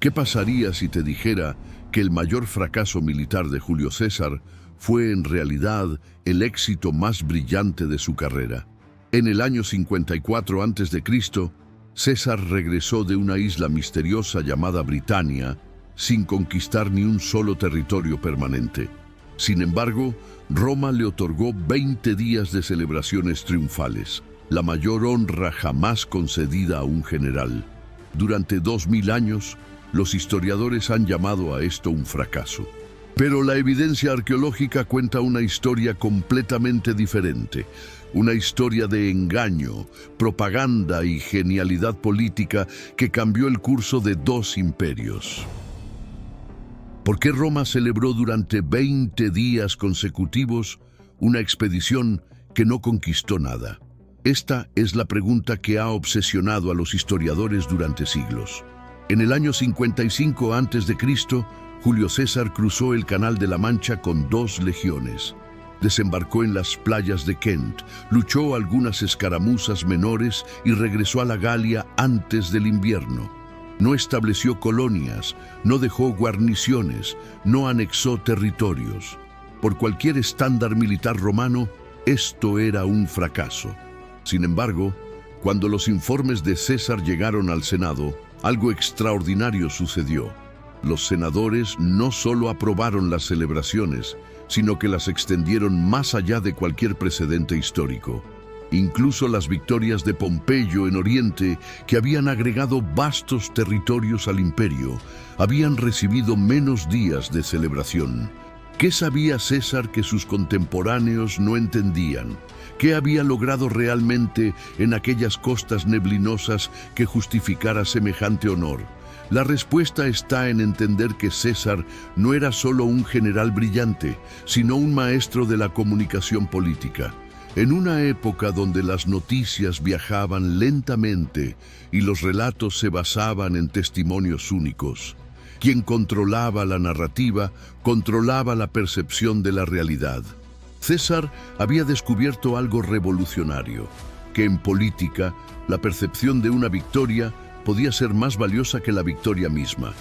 ¿Qué pasaría si te dijera que el mayor fracaso militar de Julio César fue en realidad el éxito más brillante de su carrera? En el año 54 a.C., César regresó de una isla misteriosa llamada Britania sin conquistar ni un solo territorio permanente. Sin embargo, Roma le otorgó 20 días de celebraciones triunfales, la mayor honra jamás concedida a un general. Durante 2000 años, los historiadores han llamado a esto un fracaso. Pero la evidencia arqueológica cuenta una historia completamente diferente, una historia de engaño, propaganda y genialidad política que cambió el curso de dos imperios. ¿Por qué Roma celebró durante 20 días consecutivos una expedición que no conquistó nada? Esta es la pregunta que ha obsesionado a los historiadores durante siglos. En el año 55 a.C., Julio César cruzó el Canal de la Mancha con 2 legiones. Desembarcó en las playas de Kent, luchó algunas escaramuzas menores y regresó a la Galia antes del invierno. No estableció colonias, no dejó guarniciones, no anexó territorios. Por cualquier estándar militar romano, esto era un fracaso. Sin embargo, cuando los informes de César llegaron al Senado, algo extraordinario sucedió. Los senadores no solo aprobaron las celebraciones, sino que las extendieron más allá de cualquier precedente histórico. Incluso las victorias de Pompeyo en Oriente, que habían agregado vastos territorios al imperio, habían recibido menos días de celebración. ¿Qué sabía César que sus contemporáneos no entendían? ¿Qué había logrado realmente en aquellas costas neblinosas que justificara semejante honor? La respuesta está en entender que César no era solo un general brillante, sino un maestro de la comunicación política. En una época donde las noticias viajaban lentamente y los relatos se basaban en testimonios únicos, quien controlaba la narrativa, controlaba la percepción de la realidad. César había descubierto algo revolucionario, que en política la percepción de una victoria podía ser más valiosa que la victoria misma.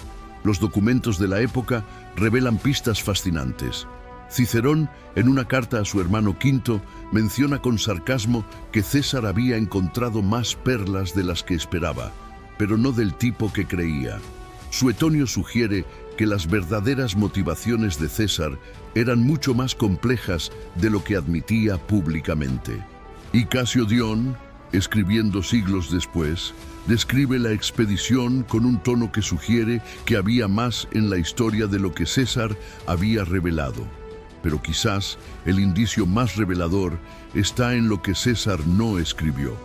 Los documentos de la época revelan pistas fascinantes. Cicerón, en una carta a su hermano Quinto, menciona con sarcasmo que César había encontrado más perlas de las que esperaba, pero no del tipo que creía. Suetonio sugiere que las verdaderas motivaciones de César eran mucho más complejas de lo que admitía públicamente. Y Casio Dion, escribiendo siglos después, describe la expedición con un tono que sugiere que había más en la historia de lo que César había revelado. Pero quizás el indicio más revelador está en lo que César no escribió.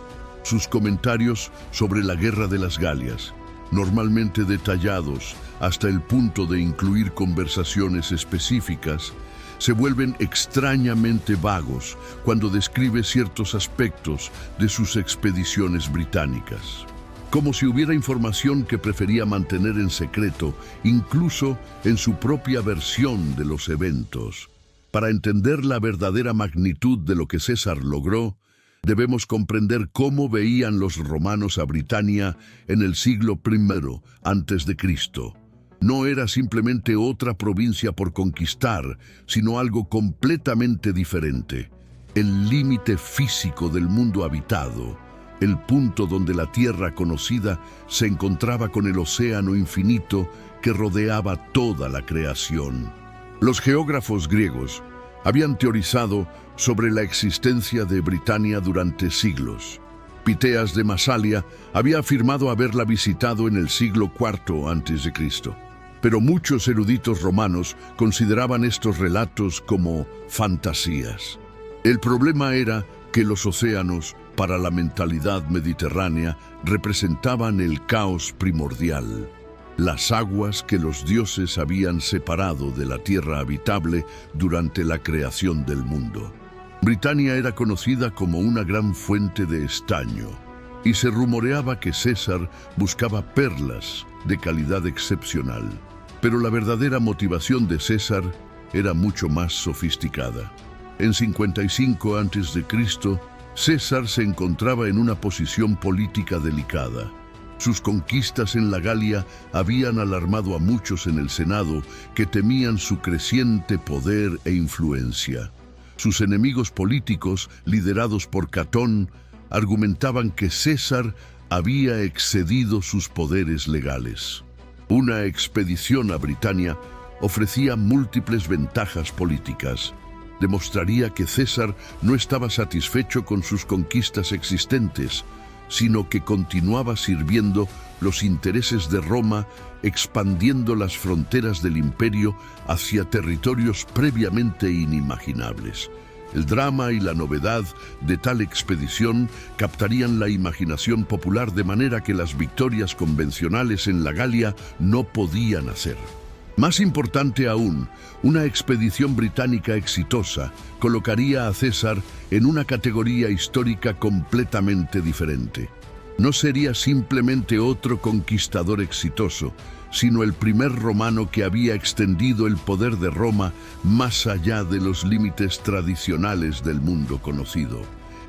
Sus comentarios sobre la guerra de las Galias, normalmente detallados hasta el punto de incluir conversaciones específicas, se vuelven extrañamente vagos cuando describe ciertos aspectos de sus expediciones británicas. Como si hubiera información que prefería mantener en secreto, incluso en su propia versión de los eventos. Para entender la verdadera magnitud de lo que César logró, debemos comprender cómo veían los romanos a Britania en el siglo I a.C. No era simplemente otra provincia por conquistar, sino algo completamente diferente. El límite físico del mundo habitado, el punto donde la tierra conocida se encontraba con el océano infinito que rodeaba toda la creación. Los geógrafos griegos habían teorizado sobre la existencia de Britania durante siglos. Piteas de Masalia había afirmado haberla visitado en el siglo IV a.C., pero muchos eruditos romanos consideraban estos relatos como fantasías. El problema era que los océanos, para la mentalidad mediterránea, representaban el caos primordial, las aguas que los dioses habían separado de la tierra habitable durante la creación del mundo. Britania era conocida como una gran fuente de estaño, y se rumoreaba que César buscaba perlas de calidad excepcional. Pero la verdadera motivación de César era mucho más sofisticada. En 55 a.C., César se encontraba en una posición política delicada. Sus conquistas en la Galia habían alarmado a muchos en el Senado que temían su creciente poder e influencia. Sus enemigos políticos, liderados por Catón, argumentaban que César había excedido sus poderes legales. Una expedición a Britania ofrecía múltiples ventajas políticas. Demostraría que César no estaba satisfecho con sus conquistas existentes, sino que continuaba sirviendo los intereses de Roma, expandiendo las fronteras del imperio hacia territorios previamente inimaginables. El drama y la novedad de tal expedición captarían la imaginación popular de manera que las victorias convencionales en la Galia no podían hacer. Más importante aún, una expedición británica exitosa colocaría a César en una categoría histórica completamente diferente. No sería simplemente otro conquistador exitoso, sino el primer romano que había extendido el poder de Roma más allá de los límites tradicionales del mundo conocido.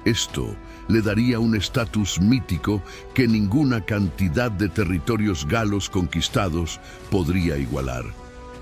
Esto le daría un estatus mítico que ninguna cantidad de territorios galos conquistados podría igualar.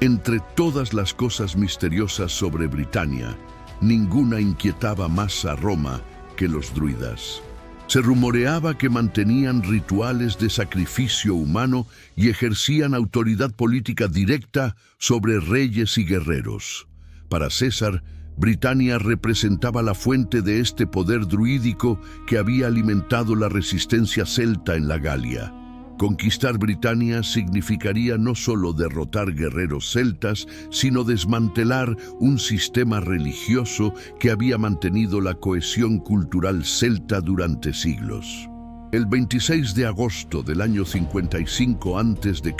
Entre todas las cosas misteriosas sobre Britania, ninguna inquietaba más a Roma que los druidas. Se rumoreaba que mantenían rituales de sacrificio humano y ejercían autoridad política directa sobre reyes y guerreros. Para César, Britania representaba la fuente de este poder druídico que había alimentado la resistencia celta en la Galia. Conquistar Britania significaría no solo derrotar guerreros celtas, sino desmantelar un sistema religioso que había mantenido la cohesión cultural celta durante siglos. El 26 de agosto del año 55 a.C.,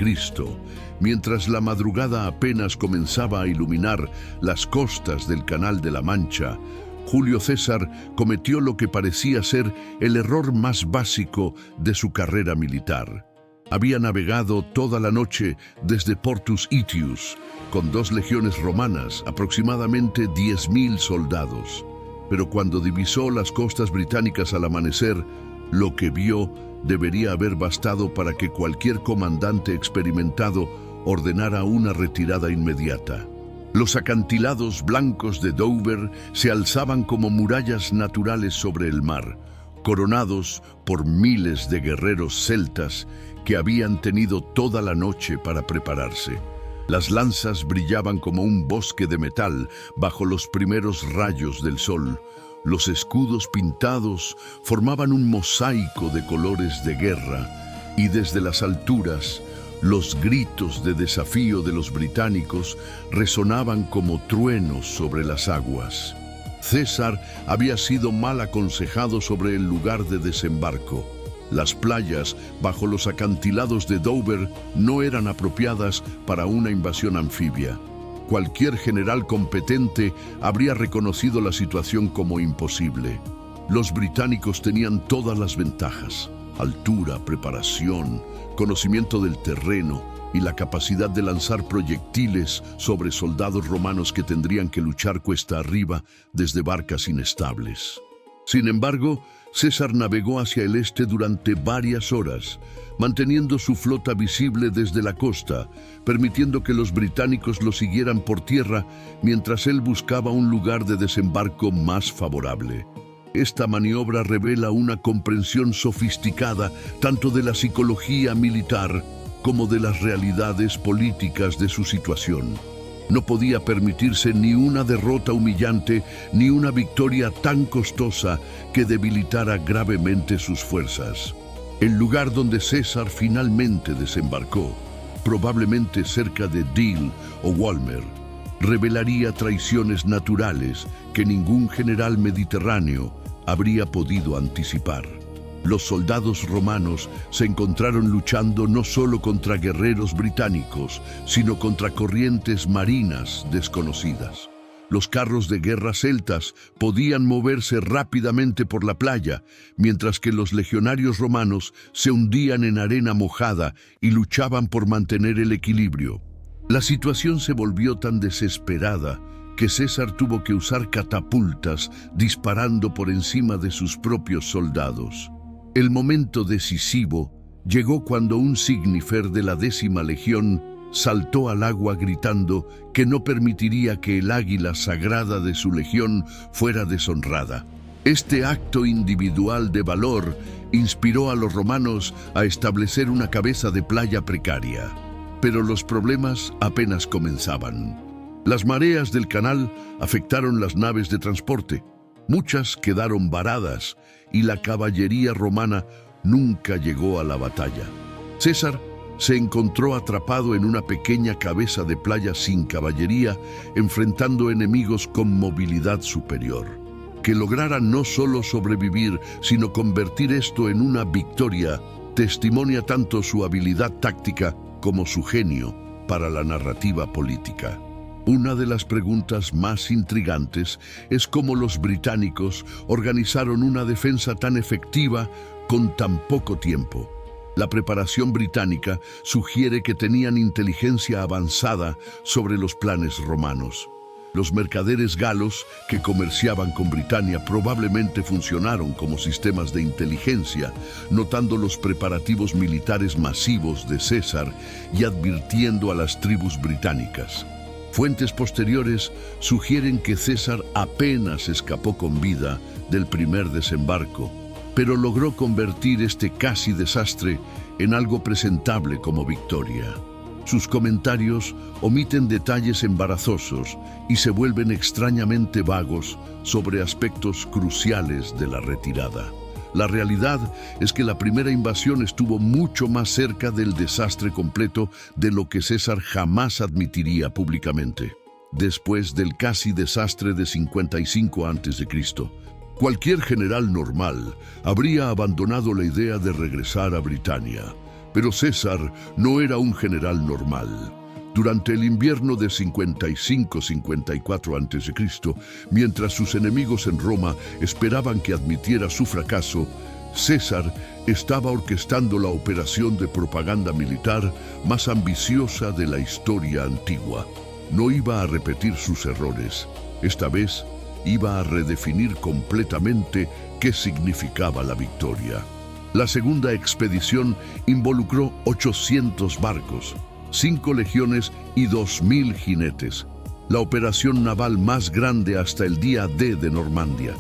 mientras la madrugada apenas comenzaba a iluminar las costas del Canal de la Mancha, Julio César cometió lo que parecía ser el error más básico de su carrera militar. Había navegado toda la noche desde Portus Itius, con 2 legiones romanas, aproximadamente 10.000 soldados. Pero cuando divisó las costas británicas al amanecer, lo que vio debería haber bastado para que cualquier comandante experimentado ordenara una retirada inmediata. Los acantilados blancos de Dover se alzaban como murallas naturales sobre el mar, coronados por miles de guerreros celtas que habían tenido toda la noche para prepararse. Las lanzas brillaban como un bosque de metal bajo los primeros rayos del sol. Los escudos pintados formaban un mosaico de colores de guerra, y desde las alturas, los gritos de desafío de los británicos resonaban como truenos sobre las aguas. César había sido mal aconsejado sobre el lugar de desembarco. Las playas bajo los acantilados de Dover no eran apropiadas para una invasión anfibia. Cualquier general competente habría reconocido la situación como imposible. Los británicos tenían todas las ventajas: altura, preparación, conocimiento del terreno y la capacidad de lanzar proyectiles sobre soldados romanos que tendrían que luchar cuesta arriba desde barcas inestables. Sin embargo, César navegó hacia el este durante varias horas, manteniendo su flota visible desde la costa, permitiendo que los británicos lo siguieran por tierra mientras él buscaba un lugar de desembarco más favorable. Esta maniobra revela una comprensión sofisticada tanto de la psicología militar como de las realidades políticas de su situación. No podía permitirse ni una derrota humillante ni una victoria tan costosa que debilitara gravemente sus fuerzas. El lugar donde César finalmente desembarcó, probablemente cerca de Deal o Walmer, revelaría traiciones naturales que ningún general mediterráneo habría podido anticipar. Los soldados romanos se encontraron luchando no solo contra guerreros británicos, sino contra corrientes marinas desconocidas. Los carros de guerra celtas podían moverse rápidamente por la playa, mientras que los legionarios romanos se hundían en arena mojada y luchaban por mantener el equilibrio. La situación se volvió tan desesperada que César tuvo que usar catapultas disparando por encima de sus propios soldados. El momento decisivo llegó cuando un signifer de la 10ª legión saltó al agua gritando que no permitiría que el águila sagrada de su legión fuera deshonrada. Este acto individual de valor inspiró a los romanos a establecer una cabeza de playa precaria. Pero los problemas apenas comenzaban. Las mareas del canal afectaron las naves de transporte. Muchas quedaron varadas y la caballería romana nunca llegó a la batalla. César se encontró atrapado en una pequeña cabeza de playa sin caballería, enfrentando enemigos con movilidad superior. Que lograra no solo sobrevivir, sino convertir esto en una victoria, testimonia tanto su habilidad táctica como su genio para la narrativa política. Una de las preguntas más intrigantes es cómo los británicos organizaron una defensa tan efectiva con tan poco tiempo. La preparación británica sugiere que tenían inteligencia avanzada sobre los planes romanos. Los mercaderes galos que comerciaban con Britania probablemente funcionaron como sistemas de inteligencia, notando los preparativos militares masivos de César y advirtiendo a las tribus británicas. Fuentes posteriores sugieren que César apenas escapó con vida del primer desembarco, pero logró convertir este casi desastre en algo presentable como victoria. Sus comentarios omiten detalles embarazosos y se vuelven extrañamente vagos sobre aspectos cruciales de la retirada. La realidad es que la primera invasión estuvo mucho más cerca del desastre completo de lo que César jamás admitiría públicamente. Después del casi desastre de 55 a.C., cualquier general normal habría abandonado la idea de regresar a Britania. Pero César no era un general normal. Durante el invierno de 55-54 a.C., mientras sus enemigos en Roma esperaban que admitiera su fracaso, César estaba orquestando la operación de propaganda militar más ambiciosa de la historia antigua. No iba a repetir sus errores. Esta vez iba a redefinir completamente qué significaba la victoria. La segunda expedición involucró 800 barcos, 5 legiones y 2.000 jinetes, la operación naval más grande hasta el día D de Normandía.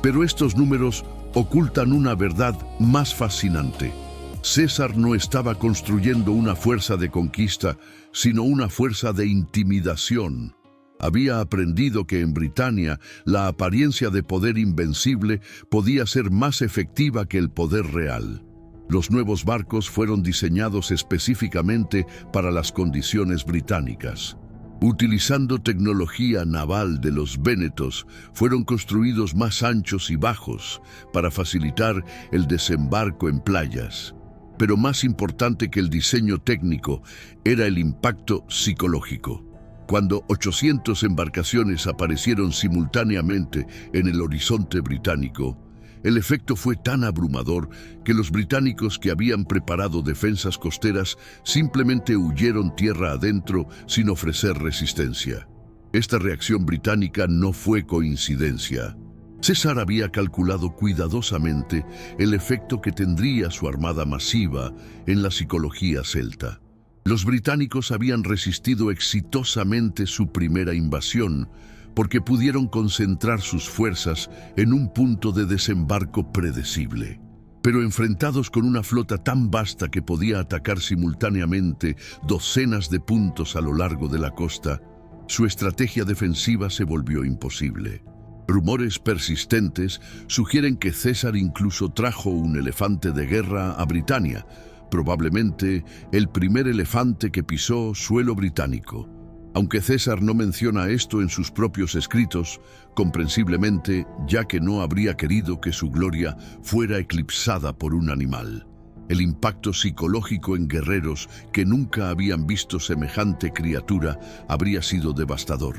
Pero estos números ocultan una verdad más fascinante. César no estaba construyendo una fuerza de conquista, sino una fuerza de intimidación. Había aprendido que en Britania la apariencia de poder invencible podía ser más efectiva que el poder real. Los nuevos barcos fueron diseñados específicamente para las condiciones británicas. Utilizando tecnología naval de los vénetos, fueron construidos más anchos y bajos para facilitar el desembarco en playas. Pero más importante que el diseño técnico era el impacto psicológico. Cuando 800 embarcaciones aparecieron simultáneamente en el horizonte británico, el efecto fue tan abrumador que los británicos que habían preparado defensas costeras simplemente huyeron tierra adentro sin ofrecer resistencia. Esta reacción británica no fue coincidencia. César había calculado cuidadosamente el efecto que tendría su armada masiva en la psicología celta. Los británicos habían resistido exitosamente su primera invasión porque pudieron concentrar sus fuerzas en un punto de desembarco predecible. Pero enfrentados con una flota tan vasta que podía atacar simultáneamente docenas de puntos a lo largo de la costa, su estrategia defensiva se volvió imposible. Rumores persistentes sugieren que César incluso trajo un elefante de guerra a Britania, probablemente el primer elefante que pisó suelo británico. Aunque César no menciona esto en sus propios escritos, comprensiblemente, ya que no habría querido que su gloria fuera eclipsada por un animal. El impacto psicológico en guerreros que nunca habían visto semejante criatura habría sido devastador.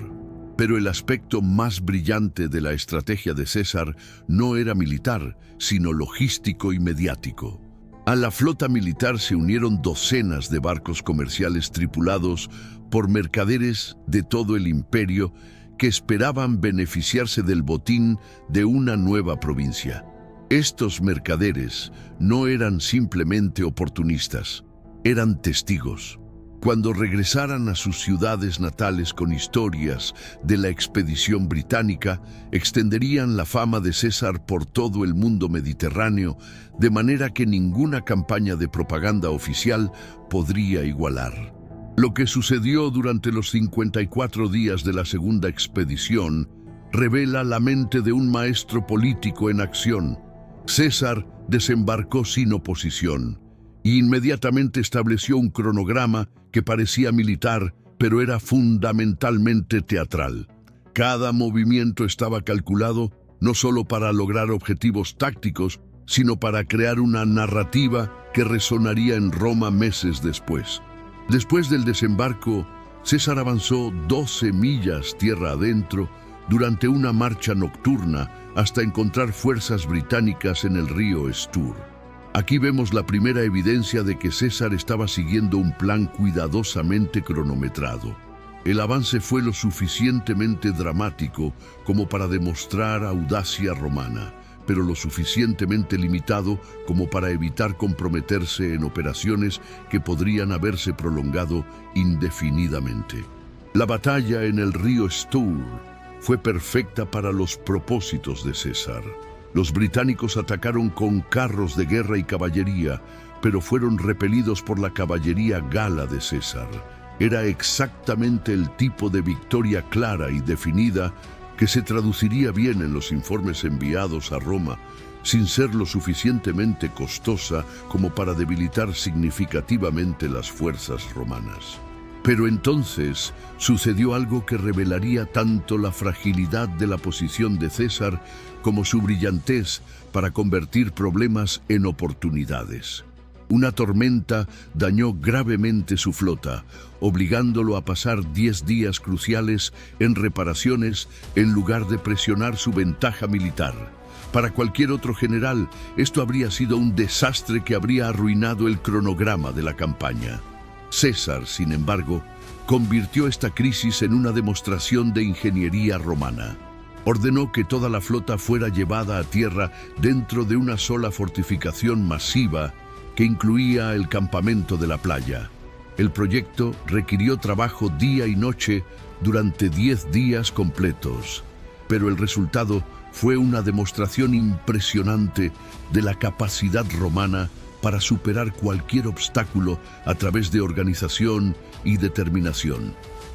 Pero el aspecto más brillante de la estrategia de César no era militar, sino logístico y mediático. A la flota militar se unieron docenas de barcos comerciales tripulados por mercaderes de todo el imperio que esperaban beneficiarse del botín de una nueva provincia. Estos mercaderes no eran simplemente oportunistas, eran testigos. Cuando regresaran a sus ciudades natales con historias de la expedición británica, extenderían la fama de César por todo el mundo mediterráneo, de manera que ninguna campaña de propaganda oficial podría igualar. Lo que sucedió durante los 54 días de la segunda expedición revela la mente de un maestro político en acción. César desembarcó sin oposición e inmediatamente estableció un cronograma que parecía militar, pero era fundamentalmente teatral. Cada movimiento estaba calculado no solo para lograr objetivos tácticos, sino para crear una narrativa que resonaría en Roma meses después. Después del desembarco, César avanzó 12 millas tierra adentro durante una marcha nocturna hasta encontrar fuerzas británicas en el río Stour. Aquí vemos la primera evidencia de que César estaba siguiendo un plan cuidadosamente cronometrado. El avance fue lo suficientemente dramático como para demostrar audacia romana, pero lo suficientemente limitado como para evitar comprometerse en operaciones que podrían haberse prolongado indefinidamente. La batalla en el río Stour fue perfecta para los propósitos de César. Los británicos atacaron con carros de guerra y caballería, pero fueron repelidos por la caballería gala de César. Era exactamente el tipo de victoria clara y definida que se traduciría bien en los informes enviados a Roma, sin ser lo suficientemente costosa como para debilitar significativamente las fuerzas romanas. Pero entonces sucedió algo que revelaría tanto la fragilidad de la posición de César como su brillantez para convertir problemas en oportunidades. Una tormenta dañó gravemente su flota, obligándolo a pasar 10 días cruciales en reparaciones en lugar de presionar su ventaja militar. Para cualquier otro general, esto habría sido un desastre que habría arruinado el cronograma de la campaña. César, sin embargo, convirtió esta crisis en una demostración de ingeniería romana. Ordenó que toda la flota fuera llevada a tierra dentro de una sola fortificación masiva que incluía el campamento de la playa. El proyecto requirió trabajo día y noche durante 10 días completos, pero el resultado fue una demostración impresionante de la capacidad romana para superar cualquier obstáculo a través de organización y determinación.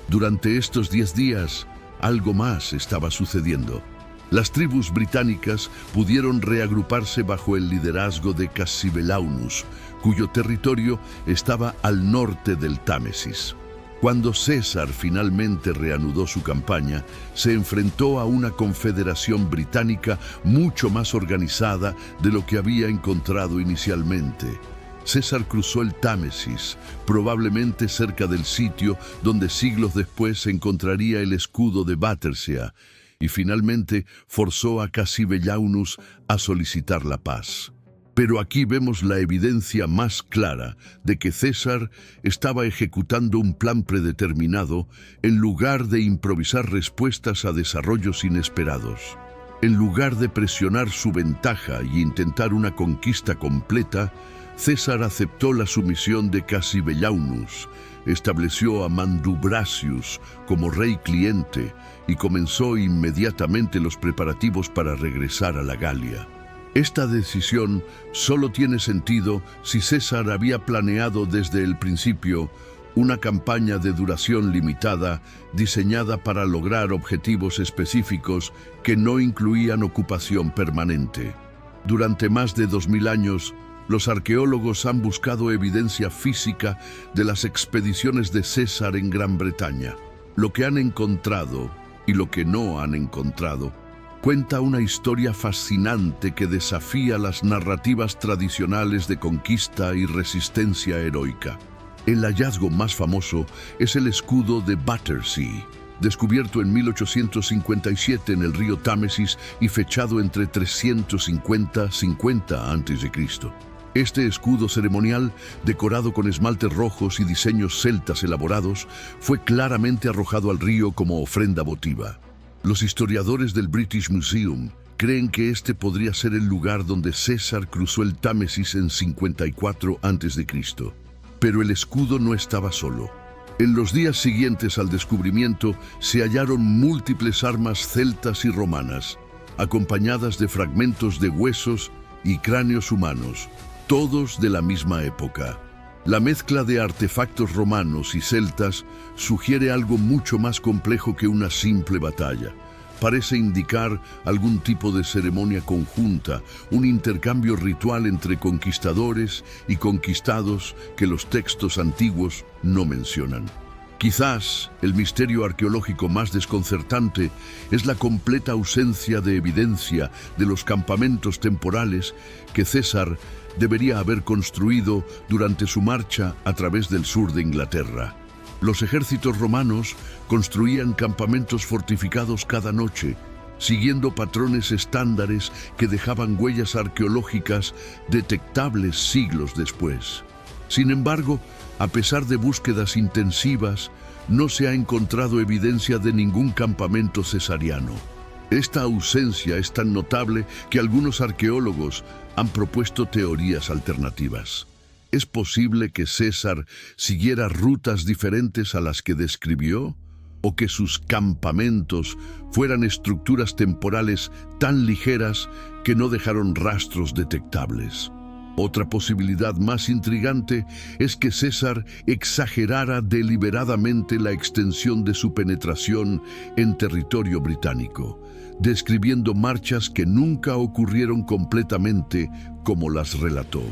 Durante estos 10 días, algo más estaba sucediendo. Las tribus británicas pudieron reagruparse bajo el liderazgo de Cassivelaunus, cuyo territorio estaba al norte del Támesis. Cuando César finalmente reanudó su campaña, se enfrentó a una confederación británica mucho más organizada de lo que había encontrado inicialmente. César cruzó el Támesis, probablemente cerca del sitio donde siglos después se encontraría el escudo de Battersea, y finalmente forzó a Cassivelaunus a solicitar la paz. Pero aquí vemos la evidencia más clara de que César estaba ejecutando un plan predeterminado en lugar de improvisar respuestas a desarrollos inesperados. En lugar de presionar su ventaja y intentar una conquista completa, César aceptó la sumisión de Cassivelaunus, estableció a Mandubracius como rey cliente y comenzó inmediatamente los preparativos para regresar a la Galia. Esta decisión solo tiene sentido si César había planeado desde el principio una campaña de duración limitada diseñada para lograr objetivos específicos que no incluían ocupación permanente. Durante más de 2000 años, los arqueólogos han buscado evidencia física de las expediciones de César en Gran Bretaña. Lo que han encontrado y lo que no han encontrado cuenta una historia fascinante que desafía las narrativas tradicionales de conquista y resistencia heroica. El hallazgo más famoso es el escudo de Battersea, descubierto en 1857 en el río Támesis y fechado entre 350 y 50 a.C. Este escudo ceremonial, decorado con esmaltes rojos y diseños celtas elaborados, fue claramente arrojado al río como ofrenda votiva. Los historiadores del British Museum Creen que este podría ser el lugar donde César cruzó el Támesis en 54 a.C. Pero el escudo no estaba solo. En los días siguientes al descubrimiento se hallaron múltiples armas celtas y romanas, acompañadas de fragmentos de huesos y cráneos humanos, todos de la misma época. La mezcla de artefactos romanos y celtas sugiere algo mucho más complejo que una simple batalla. Parece indicar algún tipo de ceremonia conjunta, un intercambio ritual entre conquistadores y conquistados que los textos antiguos no mencionan. Quizás el misterio arqueológico más desconcertante es la completa ausencia de evidencia de los campamentos temporales que César debería haber construido durante su marcha a través del sur de Inglaterra. Los ejércitos romanos construían campamentos fortificados cada noche, siguiendo patrones estándares que dejaban huellas arqueológicas detectables siglos después. Sin embargo, a pesar de búsquedas intensivas, no se ha encontrado evidencia de ningún campamento cesariano. Esta ausencia es tan notable que algunos arqueólogos han propuesto teorías alternativas. ¿Es posible que César siguiera rutas diferentes a las que describió? ¿O que sus campamentos fueran estructuras temporales tan ligeras que no dejaron rastros detectables? Otra posibilidad más intrigante es que César exagerara deliberadamente la extensión de su penetración en territorio británico, describiendo marchas que nunca ocurrieron completamente como las relató.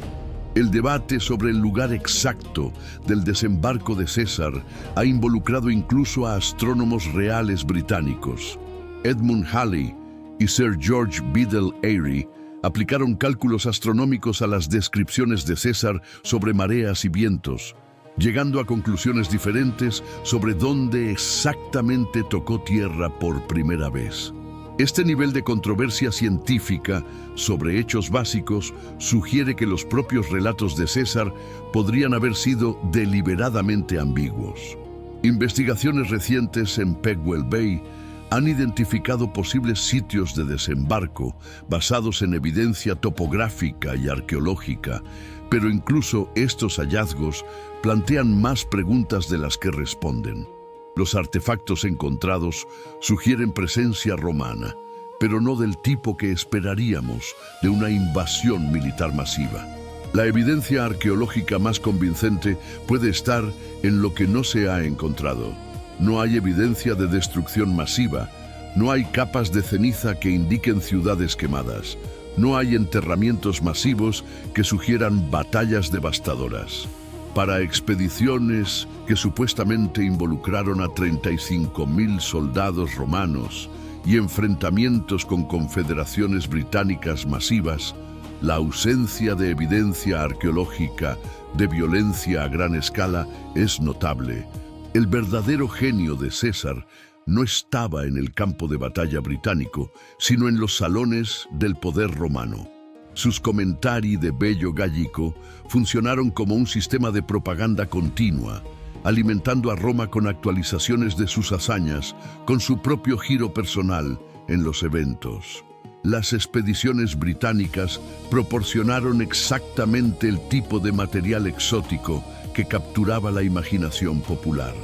El debate sobre el lugar exacto del desembarco de César ha involucrado incluso a astrónomos reales británicos. Edmund Halley y Sir George Biddell Airy aplicaron cálculos astronómicos a las descripciones de César sobre mareas y vientos, llegando a conclusiones diferentes sobre dónde exactamente tocó tierra por primera vez. Este nivel de controversia científica sobre hechos básicos sugiere que los propios relatos de César podrían haber sido deliberadamente ambiguos. Investigaciones recientes en Pegwell Bay han identificado posibles sitios de desembarco basados en evidencia topográfica y arqueológica, pero incluso estos hallazgos plantean más preguntas de las que responden. Los artefactos encontrados sugieren presencia romana, pero no del tipo que esperaríamos de una invasión militar masiva. La evidencia arqueológica más convincente puede estar en lo que no se ha encontrado. No hay evidencia de destrucción masiva, no hay capas de ceniza que indiquen ciudades quemadas, no hay enterramientos masivos que sugieran batallas devastadoras. Para expediciones que supuestamente involucraron a 35.000 soldados romanos y enfrentamientos con confederaciones británicas masivas, la ausencia de evidencia arqueológica de violencia a gran escala es notable. El verdadero genio de César no estaba en el campo de batalla británico, sino en los salones del poder romano. Sus comentarii de bello gallico funcionaron como un sistema de propaganda continua, alimentando a Roma con actualizaciones de sus hazañas, con su propio giro personal en los eventos. Las expediciones británicas proporcionaron exactamente el tipo de material exótico que capturaba la imaginación popular.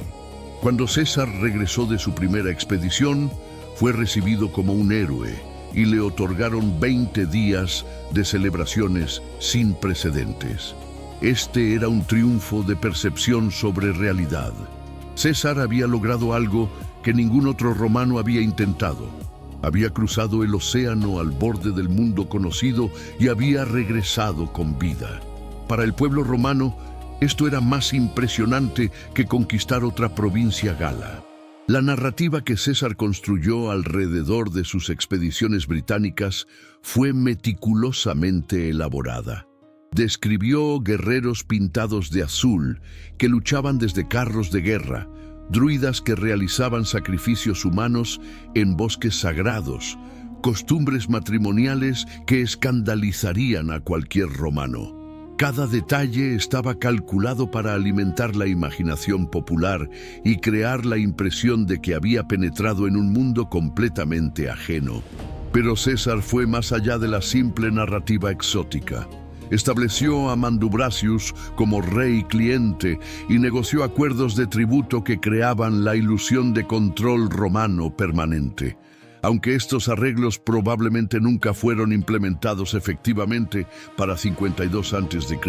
Cuando César regresó de su primera expedición, fue recibido como un héroe y le otorgaron 20 días de celebraciones sin precedentes. Este era un triunfo de percepción sobre realidad. César había logrado algo que ningún otro romano había intentado. Había cruzado el océano al borde del mundo conocido y había regresado con vida. Para el pueblo romano, esto era más impresionante que conquistar otra provincia gala. La narrativa que César construyó alrededor de sus expediciones británicas fue meticulosamente elaborada. Describió guerreros pintados de azul que luchaban desde carros de guerra, druidas que realizaban sacrificios humanos en bosques sagrados, costumbres matrimoniales que escandalizarían a cualquier romano. Cada detalle estaba calculado para alimentar la imaginación popular y crear la impresión de que había penetrado en un mundo completamente ajeno. Pero César fue más allá de la simple narrativa exótica. Estableció a Mandubracius como rey cliente y negoció acuerdos de tributo que creaban la ilusión de control romano permanente. Aunque estos arreglos probablemente nunca fueron implementados efectivamente, para 52 a.C.,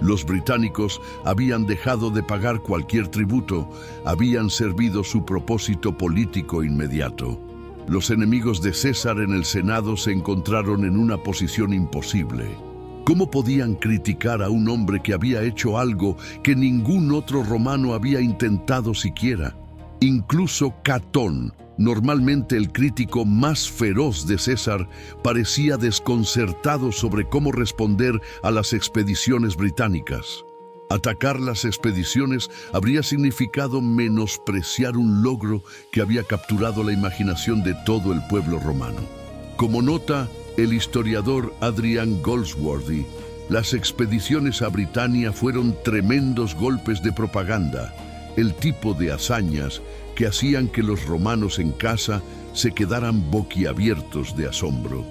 los británicos habían dejado de pagar cualquier tributo, habían servido su propósito político inmediato. Los enemigos de César en el Senado se encontraron en una posición imposible. ¿Cómo podían criticar a un hombre que había hecho algo que ningún otro romano había intentado siquiera? Incluso Catón, normalmente el crítico más feroz de César, parecía desconcertado sobre cómo responder a las expediciones británicas. Atacar las expediciones habría significado menospreciar un logro que había capturado la imaginación de todo el pueblo romano. Como nota el historiador Adrian Goldsworthy, las expediciones a Britania fueron tremendos golpes de propaganda, el tipo de hazañas que hacían que los romanos en casa se quedaran boquiabiertos de asombro.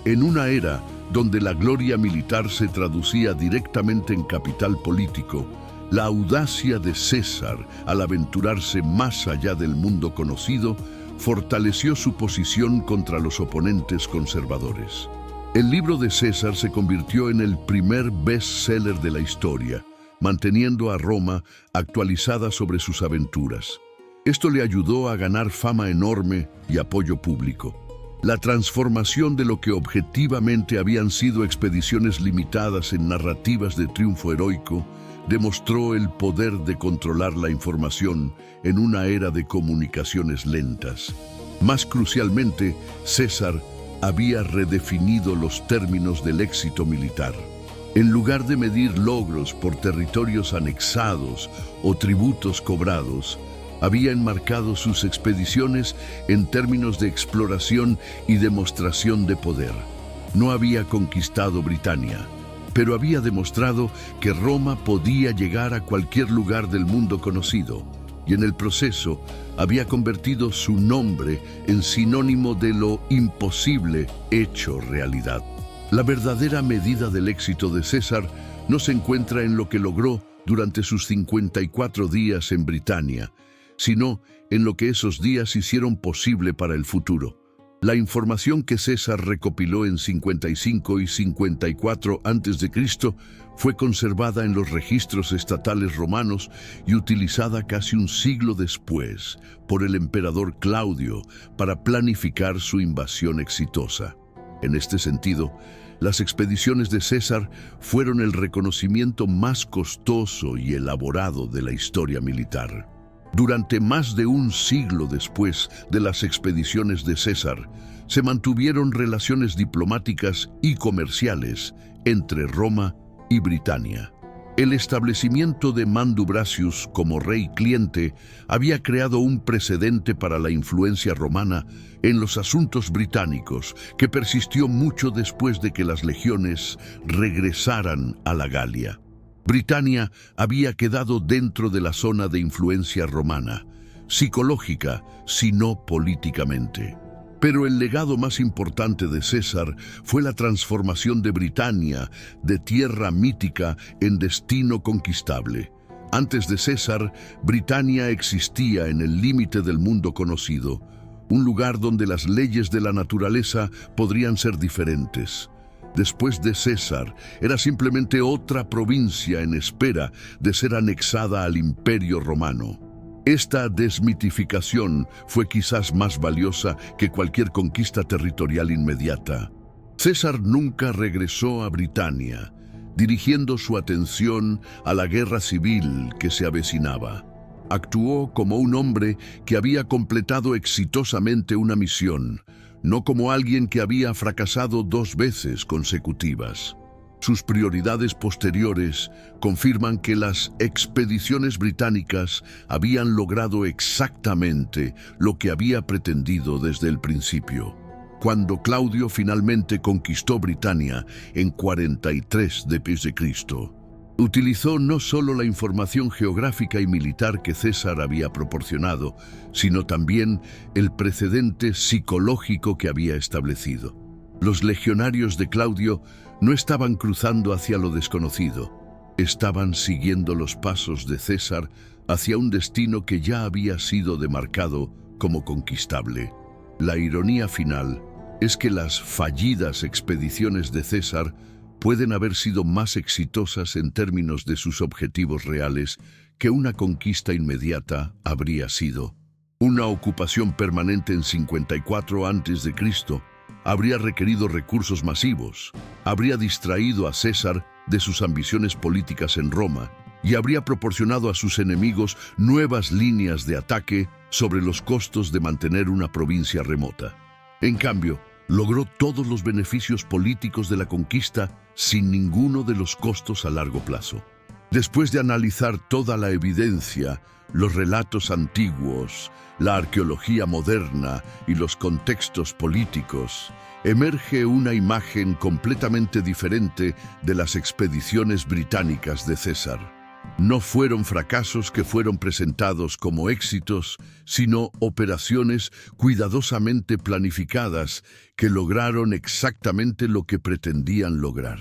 En una era donde la gloria militar se traducía directamente en capital político, la audacia de César al aventurarse más allá del mundo conocido fortaleció su posición contra los oponentes conservadores. El libro de César se convirtió en el primer bestseller de la historia, manteniendo a Roma actualizada sobre sus aventuras. Esto le ayudó a ganar fama enorme y apoyo público. La transformación de lo que objetivamente habían sido expediciones limitadas en narrativas de triunfo heroico demostró el poder de controlar la información en una era de comunicaciones lentas. Más crucialmente, César había redefinido los términos del éxito militar. En lugar de medir logros por territorios anexados o tributos cobrados, había enmarcado sus expediciones en términos de exploración y demostración de poder. No había conquistado Britania, pero había demostrado que Roma podía llegar a cualquier lugar del mundo conocido, y en el proceso había convertido su nombre en sinónimo de lo imposible hecho realidad. La verdadera medida del éxito de César no se encuentra en lo que logró durante sus 54 días en Britania, sino en lo que esos días hicieron posible para el futuro. La información que César recopiló en 55 y 54 a.C. fue conservada en los registros estatales romanos y utilizada casi un siglo después por el emperador Claudio para planificar su invasión exitosa. En este sentido, las expediciones de César fueron el reconocimiento más costoso y elaborado de la historia militar. Durante más de un siglo después de las expediciones de César, se mantuvieron relaciones diplomáticas y comerciales entre Roma y Britania. El establecimiento de Mandubracius como rey cliente había creado un precedente para la influencia romana en los asuntos británicos que persistió mucho después de que las legiones regresaran a la Galia. Britania había quedado dentro de la zona de influencia romana, psicológica, si no políticamente. Pero el legado más importante de César fue la transformación de Britania de tierra mítica en destino conquistable. Antes de César, Britania existía en el límite del mundo conocido, un lugar donde las leyes de la naturaleza podrían ser diferentes. Después de César, era simplemente otra provincia en espera de ser anexada al Imperio Romano. Esta desmitificación fue quizás más valiosa que cualquier conquista territorial inmediata. César nunca regresó a Britania, dirigiendo su atención a la guerra civil que se avecinaba. Actuó como un hombre que había completado exitosamente una misión, no como alguien que había fracasado 2 veces consecutivas. Sus prioridades posteriores confirman que las expediciones británicas habían logrado exactamente lo que había pretendido desde el principio. Cuando Claudio finalmente conquistó Britania en 43 d.C., Utilizó no solo la información geográfica y militar que César había proporcionado, sino también el precedente psicológico que había establecido. Los legionarios de Claudio no estaban cruzando hacia lo desconocido, estaban siguiendo los pasos de César hacia un destino que ya había sido demarcado como conquistable. La ironía final es que las fallidas expediciones de César pueden haber sido más exitosas en términos de sus objetivos reales que una conquista inmediata habría sido. Una ocupación permanente en 54 a.C. habría requerido recursos masivos, habría distraído a César de sus ambiciones políticas en Roma y habría proporcionado a sus enemigos nuevas líneas de ataque sobre los costos de mantener una provincia remota. En cambio, logró todos los beneficios políticos de la conquista sin ninguno de los costos a largo plazo. Después de analizar toda la evidencia, los relatos antiguos, la arqueología moderna y los contextos políticos, emerge una imagen completamente diferente de las expediciones británicas de César. No fueron fracasos que fueron presentados como éxitos, sino operaciones cuidadosamente planificadas que lograron exactamente lo que pretendían lograr.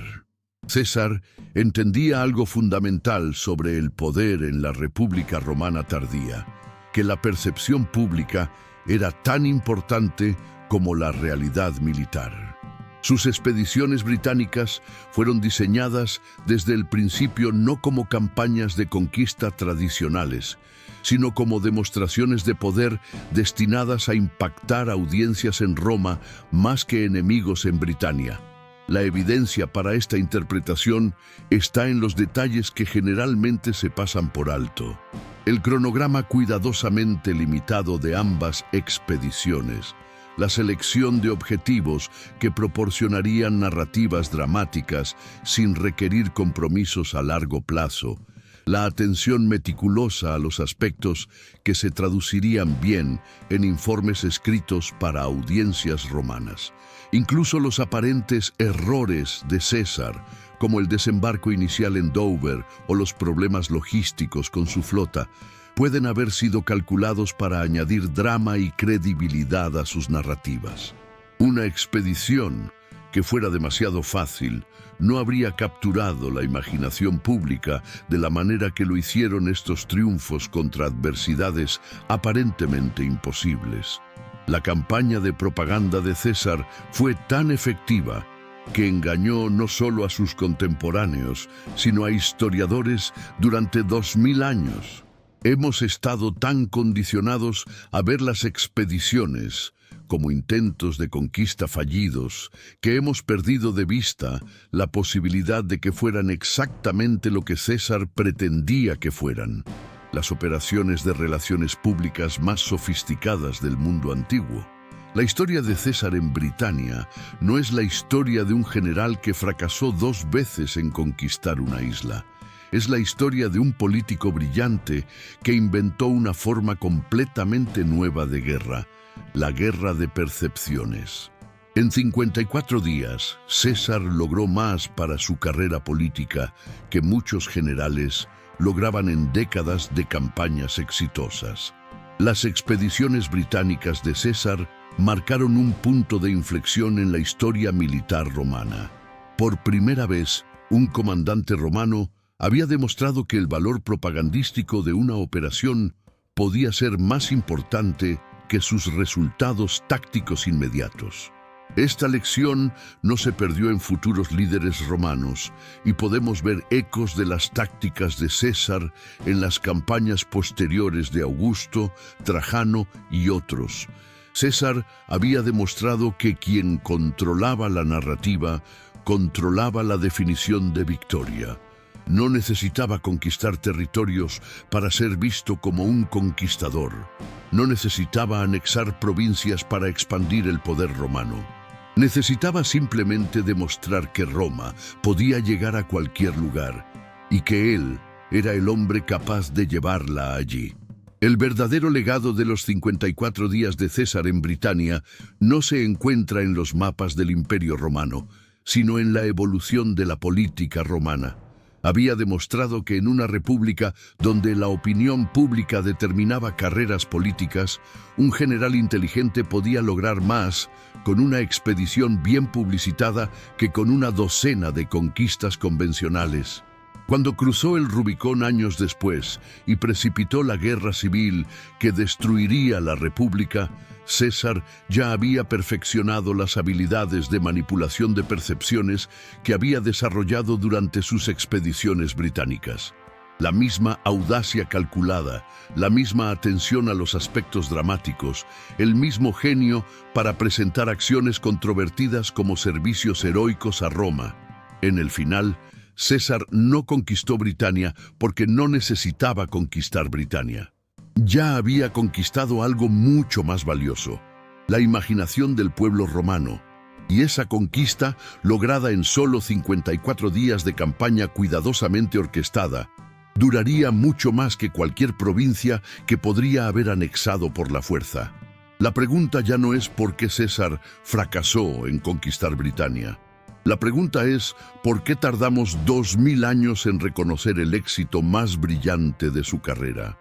César entendía algo fundamental sobre el poder en la República Romana tardía, que la percepción pública era tan importante como la realidad militar. Sus expediciones británicas fueron diseñadas desde el principio no como campañas de conquista tradicionales, sino como demostraciones de poder destinadas a impactar audiencias en Roma más que enemigos en Britania. La evidencia para esta interpretación está en los detalles que generalmente se pasan por alto. El cronograma cuidadosamente limitado de ambas expediciones, la selección de objetivos que proporcionarían narrativas dramáticas sin requerir compromisos a largo plazo, la atención meticulosa a los aspectos que se traducirían bien en informes escritos para audiencias romanas. Incluso los aparentes errores de César, como el desembarco inicial en Dover o los problemas logísticos con su flota, pueden haber sido calculados para añadir drama y credibilidad a sus narrativas. Una expedición que fuera demasiado fácil no habría capturado la imaginación pública de la manera que lo hicieron estos triunfos contra adversidades aparentemente imposibles. La campaña de propaganda de César fue tan efectiva que engañó no solo a sus contemporáneos, sino a historiadores durante 2000 años. Hemos estado tan condicionados a ver las expediciones como intentos de conquista fallidos que hemos perdido de vista la posibilidad de que fueran exactamente lo que César pretendía que fueran, las operaciones de relaciones públicas más sofisticadas del mundo antiguo. La historia de César en Britania no es la historia de un general que fracasó 2 veces en conquistar una isla. Es la historia de un político brillante que inventó una forma completamente nueva de guerra, la guerra de percepciones. En 54 días, César logró más para su carrera política que muchos generales lograban en décadas de campañas exitosas. Las expediciones británicas de César marcaron un punto de inflexión en la historia militar romana. Por primera vez, un comandante romano había demostrado que el valor propagandístico de una operación podía ser más importante que sus resultados tácticos inmediatos. Esta lección no se perdió en futuros líderes romanos y podemos ver ecos de las tácticas de César en las campañas posteriores de Augusto, Trajano y otros. César había demostrado que quien controlaba la narrativa, controlaba la definición de victoria. No necesitaba conquistar territorios para ser visto como un conquistador. No necesitaba anexar provincias para expandir el poder romano. Necesitaba simplemente demostrar que Roma podía llegar a cualquier lugar y que él era el hombre capaz de llevarla allí. El verdadero legado de los 54 días de César en Britania no se encuentra en los mapas del Imperio Romano, sino en la evolución de la política romana. Había demostrado que en una república donde la opinión pública determinaba carreras políticas, un general inteligente podía lograr más con una expedición bien publicitada que con una docena de conquistas convencionales. Cuando cruzó el Rubicón años después y precipitó la guerra civil que destruiría la república, César ya había perfeccionado las habilidades de manipulación de percepciones que había desarrollado durante sus expediciones británicas. La misma audacia calculada, la misma atención a los aspectos dramáticos, el mismo genio para presentar acciones controvertidas como servicios heroicos a Roma. En el final, César no conquistó Britania porque no necesitaba conquistar Britania. Ya había conquistado algo mucho más valioso, la imaginación del pueblo romano, y esa conquista, lograda en solo 54 días de campaña cuidadosamente orquestada, duraría mucho más que cualquier provincia que podría haber anexado por la fuerza. La pregunta ya no es por qué César fracasó en conquistar Britania. La pregunta es por qué tardamos 2000 años en reconocer el éxito más brillante de su carrera.